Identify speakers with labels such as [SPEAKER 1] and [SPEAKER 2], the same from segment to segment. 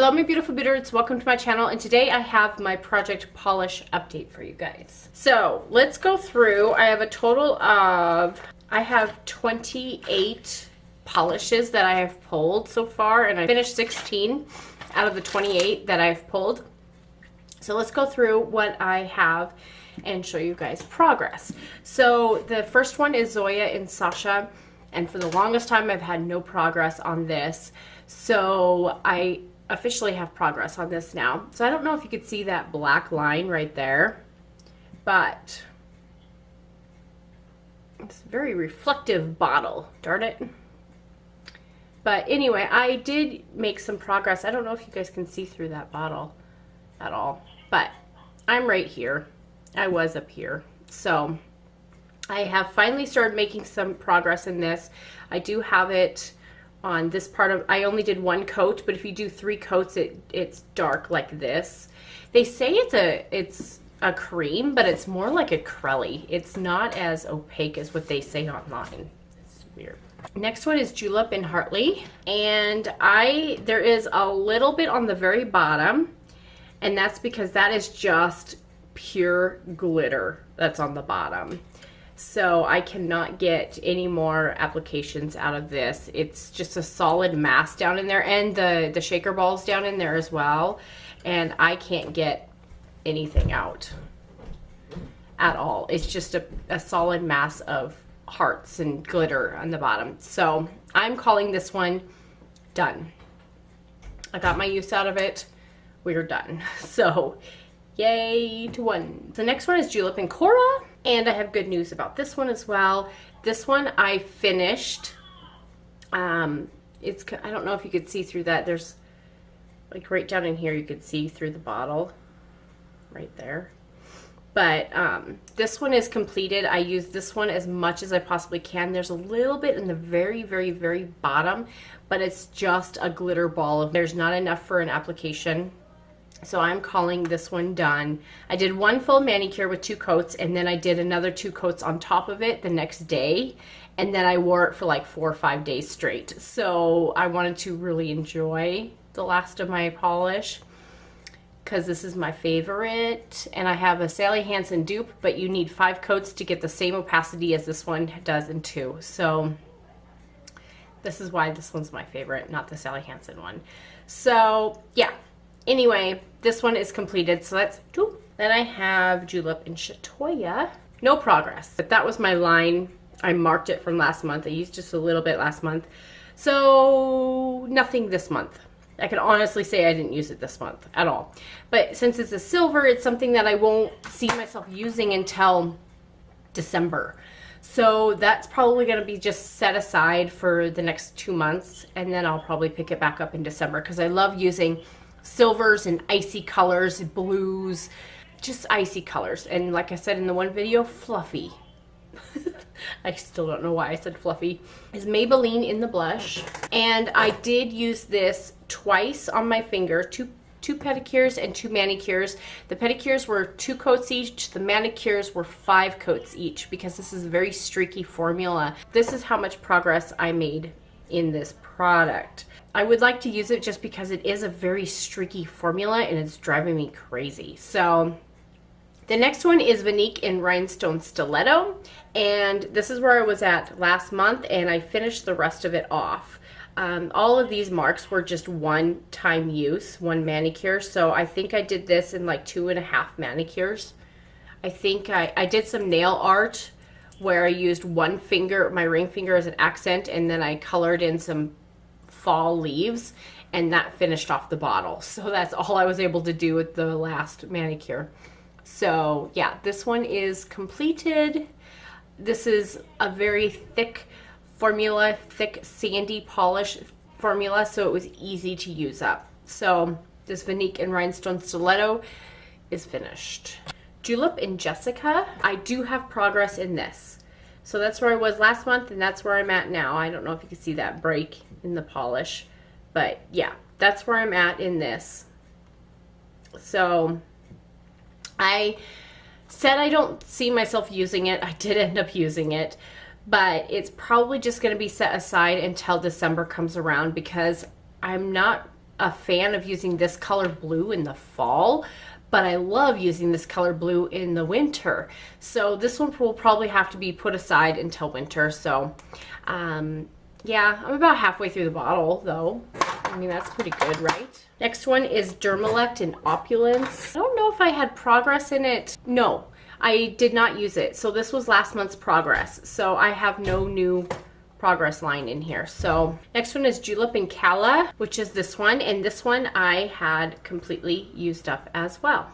[SPEAKER 1] Hello my beautiful Bitterroots, welcome to my channel, and today I have my project polish update for you guys. So let's go through. I have a total of, 28 polishes that I have pulled so far, and I finished 16 out of the 28 that I've pulled. So let's go through what I have and show you guys progress. So the first one is Zoya and Sasha, and for the longest time I've had no progress on this. So I officially have progress on this now. So I don't know if you could see that black line right there, but it's a very reflective bottle, darn it. But anyway, I did make some progress. I don't know if you guys can see through that bottle at all, but I'm right here. I was up here. So I have finally started making some progress in this. I do have it on this part of, I only did one coat, but if you do 3 coats, it's dark like this. They say it's a cream, but it's more like a crelly. It's not as opaque as what they say online. It's weird. Next one is Julep and Hartley, and there is a little bit on the very bottom, and that's because that is just pure glitter that's on the bottom. So I cannot get any more applications out of this. It's just a solid mass down in there, and the shaker balls down in there as well, and I can't get anything out at all. It's just a solid mass of hearts and glitter on the bottom. So I'm calling this one done. I got my use out of it. We're done. So yay to one. The next one is Julep and Cora, and I have good news about this one as well. This one I finished. I don't know if you could see through that. There's like right down in here, you could see through the bottle right there. But this one is completed. I used this one as much as I possibly can. There's a little bit in the very, very, very bottom, but it's just a glitter ball. There's not enough for an application. So I'm calling this one done. I did one full manicure with 2 coats, and then I did another 2 coats on top of it the next day, and then I wore it for like 4 or 5 days straight. So I wanted to really enjoy the last of my polish, because this is my favorite. And I have a Sally Hansen dupe, but you need 5 coats to get the same opacity as this one does in 2. So this is why this one's my favorite, not the Sally Hansen one. So yeah. Anyway, this one is completed, so that's 2. Then I have Julep and Shatoya. No progress, but that was my line. I marked it from last month. I used just a little bit last month. So nothing this month. I can honestly say I didn't use it this month at all. But since it's a silver, it's something that I won't see myself using until December. So that's probably going to be just set aside for the next 2 months, and then I'll probably pick it back up in December, because I love using silvers and icy colors, blues, just icy colors. And like I said in the one video, fluffy. I still don't know why I said fluffy. Is Maybelline in the blush. And I did use this twice on my finger, two pedicures and 2 manicures. The pedicures were 2 coats each, the manicures were 5 coats each, because this is a very streaky formula. This is how much progress I made in this product. I would like to use it just because it is a very streaky formula and it's driving me crazy. So the next one is Vanique in Rhinestone Stiletto, and this is where I was at last month, and I finished the rest of it off. All of these marks were just one-time use, 1 manicure, so I think I did this in like 2.5 manicures. I think I did some nail art where I used one finger, my ring finger, as an accent, and then I colored in some fall leaves, and that finished off the bottle. So that's all I was able to do with the last manicure. So yeah, this one is completed. This is a very thick formula, thick sandy polish formula, so it was easy to use up. So this Vanique and Rhinestone Stiletto is finished. Julep and Jessica, I do have progress in this. So that's where I was last month, and that's where I'm at now. I don't know if you can see that break in the polish, but yeah, that's where I'm at in this. So I said I don't see myself using it. I did end up using it, but it's probably just going to be set aside until December comes around, because I'm not a fan of using this color blue in the fall, but I love using this color blue in the winter. So this one will probably have to be put aside until winter. So yeah, I'm about halfway through the bottle though. I mean, that's pretty good, right? Next one is Dermalect in Opulence. I don't know if I had Progress in it. No, I did not use it. So this was last month's Progress. So I have no new Progress line in here. So next one is Julep and Calla, which is this one. And this one I had completely used up as well.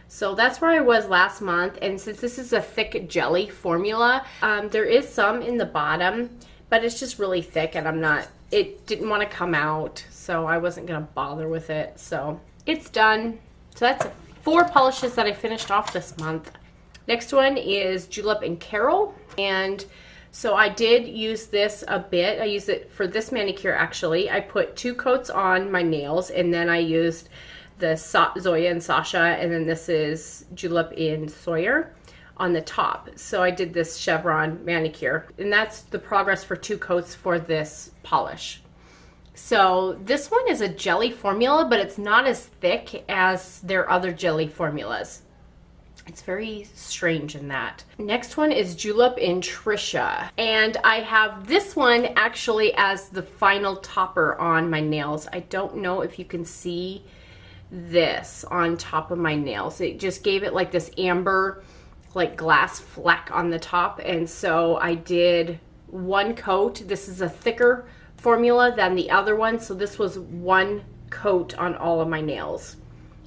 [SPEAKER 1] So that's where I was last month. And since this is a thick jelly formula, there is some in the bottom, but it's just really thick and it didn't want to come out. So I wasn't going to bother with it. So it's done. So that's 4 polishes that I finished off this month. Next one is Julep and Carol. And so I did use this a bit. I used it for this manicure actually. I put 2 coats on my nails and then I used the Zoya and Sasha, and then this is Julep in Sawyer on the top. So I did this chevron manicure, and that's the Progress for 2 coats for this polish. So this one is a jelly formula, but it's not as thick as their other jelly formulas. It's very strange in that. Next one is Julep in Trisha. And I have this one actually as the final topper on my nails. I don't know if you can see this on top of my nails. It just gave it like this amber, like glass fleck on the top. And so I did 1 coat. This is a thicker formula than the other one. So this was 1 coat on all of my nails.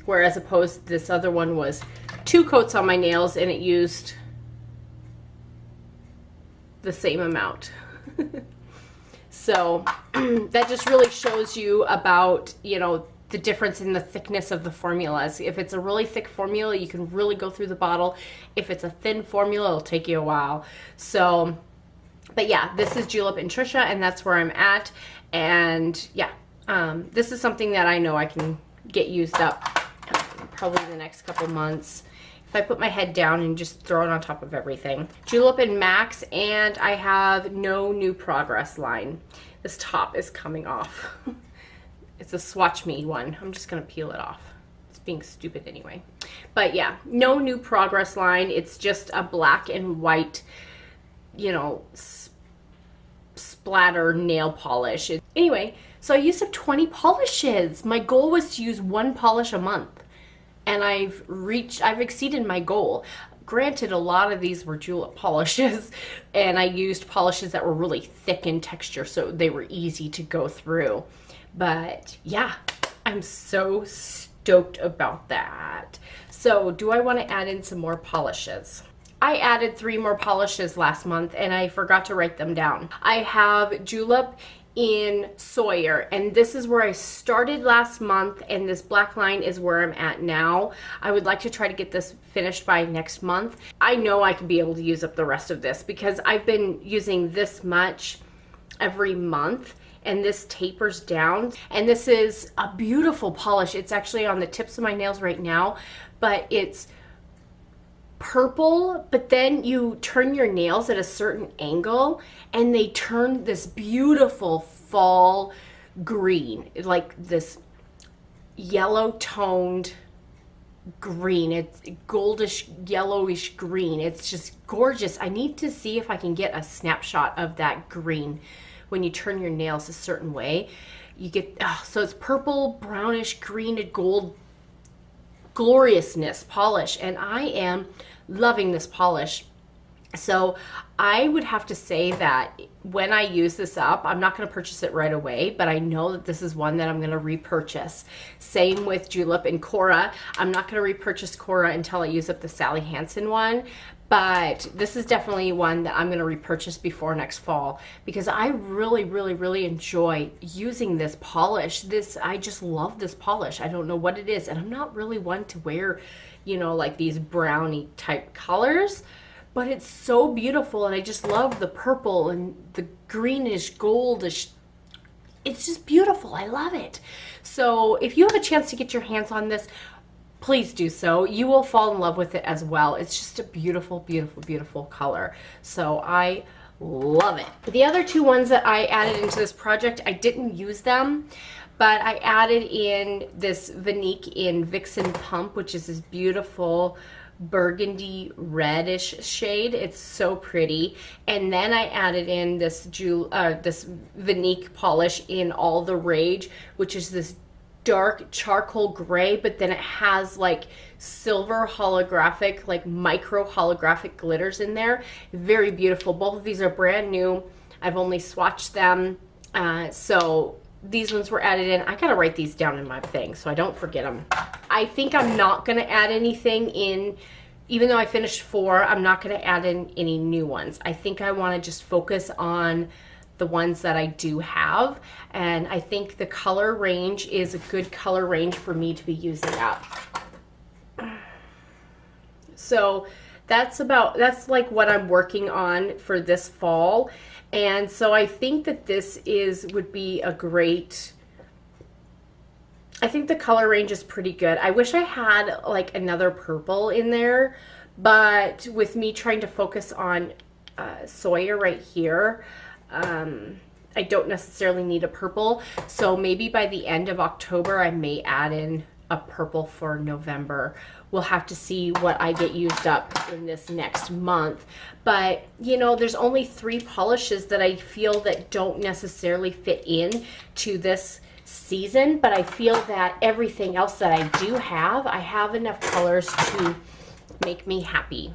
[SPEAKER 1] Whereas opposed this other one was 2 coats on my nails and it used the same amount. So that just really shows you about, you know, the difference in the thickness of the formulas. If it's a really thick formula, you can really go through the bottle. If it's a thin formula, it'll take you a while. So, but yeah, this is Julep and Trisha, and that's where I'm at. And yeah, this is something that I know I can get used up probably the next couple months if I put my head down and just throw it on top of everything. Julep and Max, and I have no new Progress line. This top is coming off. It's a Swatch Me one. I'm just gonna peel it off. It's being stupid anyway. But yeah, no new Progress line. It's just a black and white, you know, splatter nail polish. Anyway, so I used up 20 polishes. My goal was to use 1 polish a month. And I've exceeded my goal. Granted, a lot of these were julep polishes, and I used polishes that were really thick in texture, so they were easy to go through. But yeah, I'm so stoked about that. So do I want to add in some more polishes? I added 3 more polishes last month and I forgot to write them down. I have Julep in Sawyer, and this is where I started last month, and this black line is where I'm at now. I would like to try to get this finished by next month. I know I could be able to use up the rest of this because I've been using this much every month, and this tapers down. And this is a beautiful polish. It's actually on the tips of my nails right now, but it's purple, but then you turn your nails at a certain angle and they turn this beautiful fall green, like this yellow toned green. It's goldish yellowish green. It's just gorgeous. I need to see if I can get a snapshot of that green. When you turn your nails a certain way, you get, so it's purple, brownish, green, and gold gloriousness polish, and I am loving this polish. So I would have to say that when I use this up, I'm not going to purchase it right away, but I know that this is one that I'm going to repurchase. Same with Julep and Cora. I'm not going to repurchase Cora until I use up the Sally Hansen one, but this is definitely one that I'm going to repurchase before next fall because I really, really, really enjoy using this polish. I just love this polish. I don't know what it is, and I'm not really one to wear, you know, like these brownie type colors, but it's so beautiful, and I just love the purple and the greenish, goldish. It's just beautiful. I love it. So if you have a chance to get your hands on this, please do so. You will fall in love with it as well. It's just a beautiful, beautiful, beautiful color. So I love it. The other 2 ones that I added into this project, I didn't use them, but I added in this Vinique in Vixen Pump, which is this beautiful burgundy reddish shade. It's so pretty. And then I added in this this Vinique polish in All the Rage, which is this dark charcoal gray, but then it has like silver holographic, like micro holographic glitters in there. Very beautiful. Both of these are brand new. I've only swatched them. So these ones were added in. I gotta write these down in my thing so I don't forget them. I think I'm not gonna add anything in, even though I finished 4, I'm not gonna add in any new ones. I think I wanna just focus on the ones that I do have, and I think the color range is a good color range for me to be using up. So that's like what I'm working on for this fall. And so I think that this would be a great, I think the color range is pretty good. I wish I had like another purple in there, but with me trying to focus on Sawyer right here, I don't necessarily need a purple. So maybe by the end of October, I may add in a purple for November. We'll have to see what I get used up in this next month. But, you know, there's only 3 polishes that I feel that don't necessarily fit in to this season, but I feel that everything else that I do have, I have enough colors to make me happy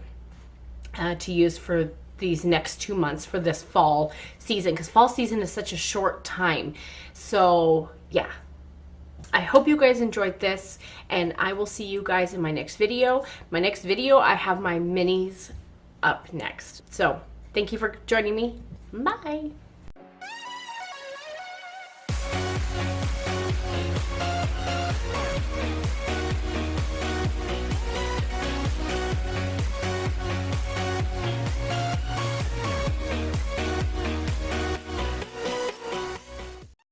[SPEAKER 1] to use for these next 2 months for this fall season, because fall season is such a short time. So yeah, I hope you guys enjoyed this, and I will see you guys in my next video. My next video, I have my minis up next. So thank you for joining me. Bye.